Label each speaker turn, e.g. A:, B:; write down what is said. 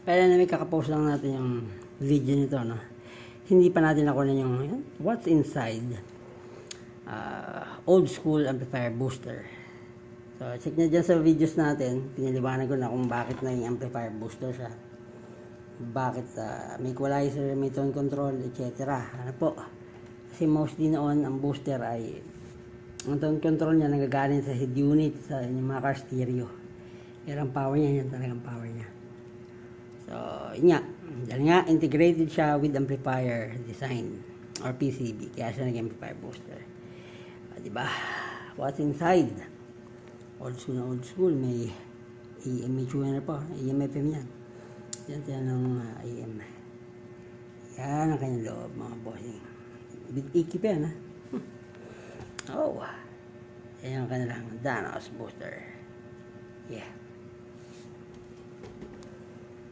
A: Pero na may kakapost lang natin yung video nito, no? Hindi pa natin nakuha yung what's inside old school amplifier booster. So, check nyo dyan sa videos natin. Pinaliwanag ko na kung bakit naging amplifier booster siya. Bakit may equalizer, may tone control, etc. Ano po? Kasi mostly noon, ang booster ay ang tone control niya nagagaling sa head unit, sa inyong mga car stereo. Yan ang power niya, yan talagang power niya. So, yun nga. Dahil nga, integrated siya with amplifier design or PCB. Kaya siya naging amplifier booster. Diba? What's inside? Old school na old school. May AM, may tuner po. AM, FM yan. Yan tayo ng AM. Yan ang kanyang loob, mga bossing. Big icky pa yan, ha? Oh. Yan ang kanilang Danos booster. Yeah.